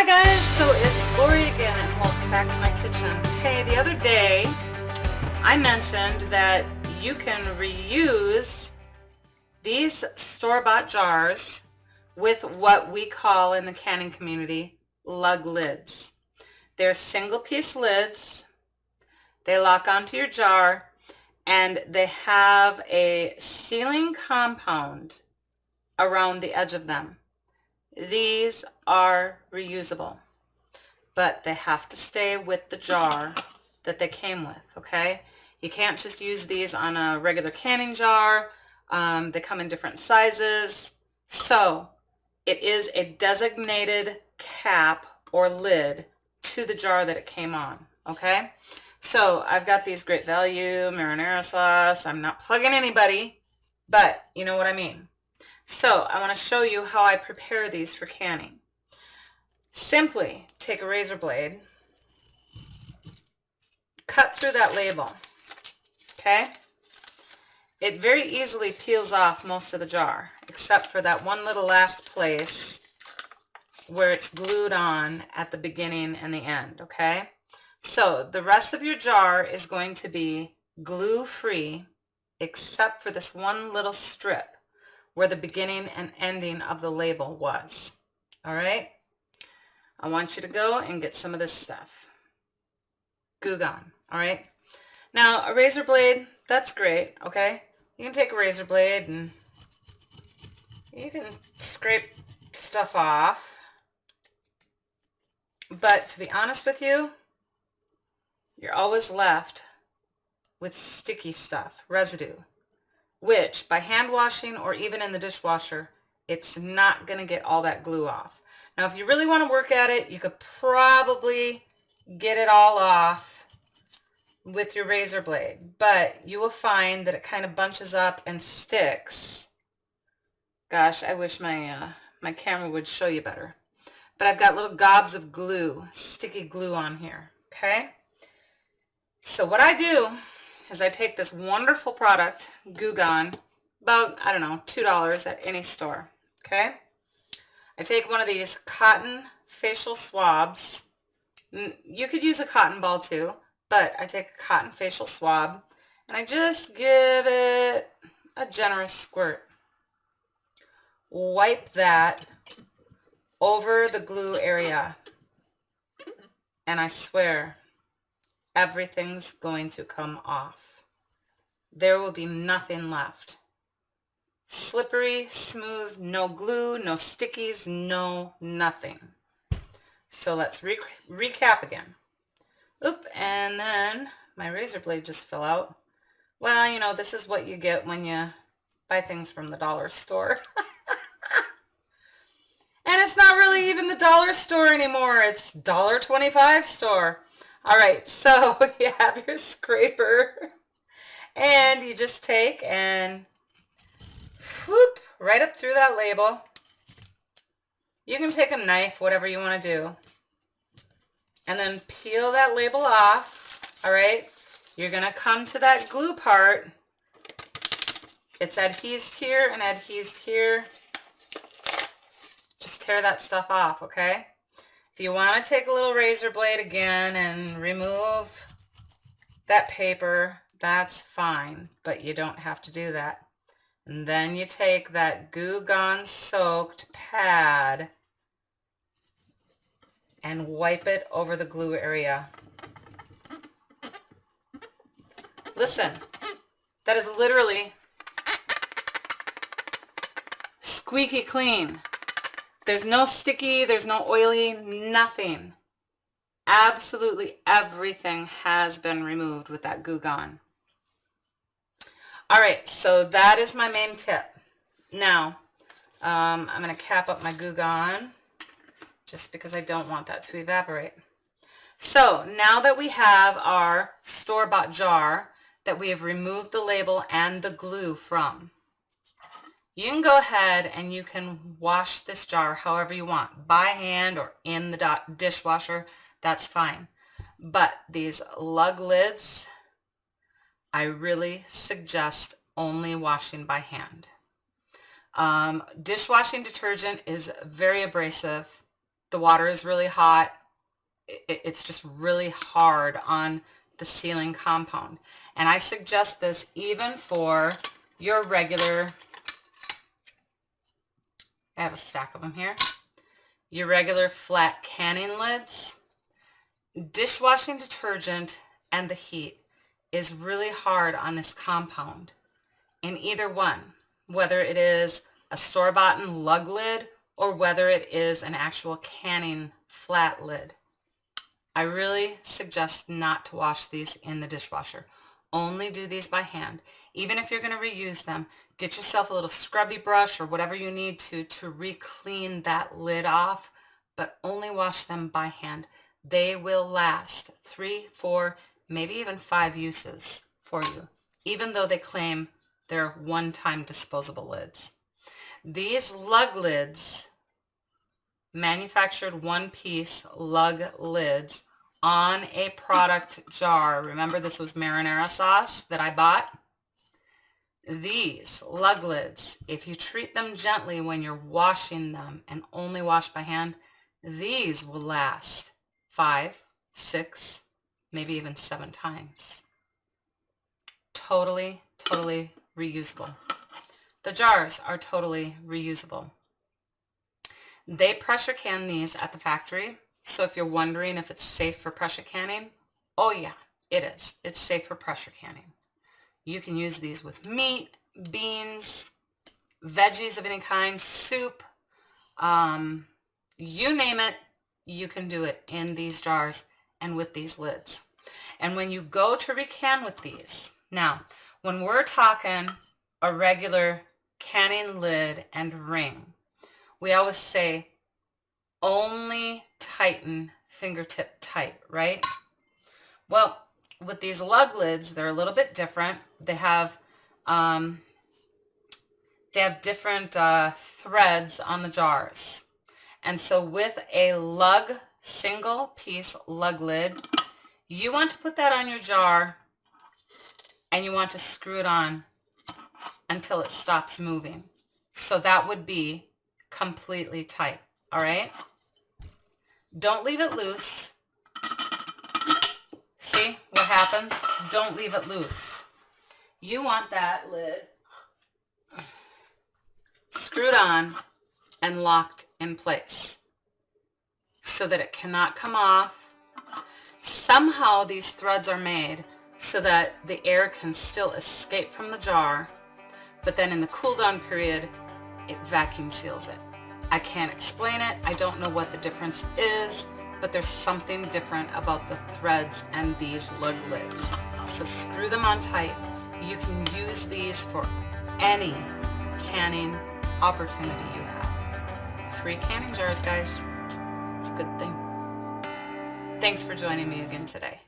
Hi guys, so it's Lori again and welcome back to my kitchen. Hey, the other day I mentioned that you can reuse these store-bought jars with what we call in the canning community lug lids. They're single piece lids, they lock onto your jar, and they have a sealing compound around the edge of them. These are reusable, but they have to stay with the jar that they came with, okay? You can't just use these on a regular canning jar. They come in different sizes. So it is a designated cap or lid to the jar that it came on, okay? So I've got these Great Value marinara sauce. I'm not plugging anybody, but you know what I mean. So I want to show you how I prepare these for canning. Simply take a razor blade, cut through that label, okay? It very easily peels off most of the jar, except for that one little last place where it's glued on at the beginning and the end, okay? So the rest of your jar is going to be glue-free, except for this one little strip where the beginning and ending of the label was. All right? I want you to go and get some of this stuff. Goo Gone. All right? Now, a razor blade, that's great, okay? You can take a razor blade and you can scrape stuff off. But to be honest with you, you're always left with sticky stuff, residue, which by hand washing or even in the dishwasher, it's not going to get all that glue off. Now, if you really want to work at it, you could probably get it all off with your razor blade, but you will find that it kind of bunches up and sticks. Gosh, I wish my camera would show you better. But I've got little gobs of glue, sticky glue on here, okay? So what I do is I take this wonderful product, Goo Gone, about, I don't know, $2 at any store, okay? I take one of these cotton facial swabs. You could use a cotton ball too, but I take a cotton facial swab and I just give it a generous squirt. Wipe that over the glue area, and I swear everything's going to come off. There will be nothing left. Slippery, smooth, no glue, no stickies, no nothing. So let's recap again. Oop, and then my razor blade just fell out. Well, you know, this is what you get when you buy things from the dollar store. And it's not really even the dollar store anymore. It's $1.25 store. All right, so you have your scraper and you just take and whoop, right up through that label. You can take a knife, whatever you want to do, and then peel that label off. All right, you're going to come to that glue part. It's adhesed here and adhesed here. Just tear that stuff off, okay? If you want to take a little razor blade again and remove that paper, that's fine, but you don't have to do that. And then you take that Goo Gone soaked pad and wipe it over the glue area. Listen, that is literally squeaky clean. There's no sticky, there's no oily, nothing. Absolutely everything has been removed with that Goo Gone. All right, so that is my main tip. Now, I'm going to cap up my Goo Gone just because I don't want that to evaporate. So now that we have our store-bought jar that we have removed the label and the glue from, you can go ahead and you can wash this jar however you want, by hand or in the dishwasher, that's fine. But these lug lids, I really suggest only washing by hand. Dishwashing detergent is very abrasive. the water is really hot. It's just really hard on the sealing compound. And I suggest this even for your regular, I have a stack of them here, your regular flat canning lids. Dishwashing detergent and the heat is really hard on this compound in either one, whether it is a store-bought lug lid or whether it is an actual canning flat lid. I really suggest not to wash these in the dishwasher. Only do these by hand. Even if you're going to reuse them, get yourself a little scrubby brush or whatever you need to re-clean that lid off, but only wash them by hand. They will last 3, 4, maybe even 5 uses for you, even though they claim they're one-time disposable lids. These lug lids, manufactured one-piece lug lids on a product jar. Remember, this was marinara sauce that I bought. These lug lids, if you treat them gently when you're washing them and only wash by hand, these will last 5, 6, maybe even 7 times. Totally reusable. The jars are totally reusable. They pressure can these at the factory. So if you're wondering if it's safe for pressure canning, oh yeah, it is. It's safe for pressure canning. You can use these with meat, beans, veggies of any kind, soup, you name it, you can do it in these jars and with these lids. And when you go to recan with these, now, when we're talking a regular canning lid and ring, we always say only tighten fingertip tight, right? Well, with these lug lids, they're a little bit different. They have different threads on the jars. And so with a single piece lug lid, you want to put that on your jar and you want to screw it on until it stops moving. So that would be completely tight, all right? Don't leave it loose. See what happens? Don't leave it loose. You want that lid screwed on and locked in place so that it cannot come off. Somehow these threads are made so that the air can still escape from the jar, but then in the cool down period, it vacuum seals it. I can't explain it. I don't know what the difference is, but there's something different about the threads and these lug lids. So screw them on tight. You can use these for any canning opportunity you have. Free canning jars, guys. It's a good thing. Thanks for joining me again today.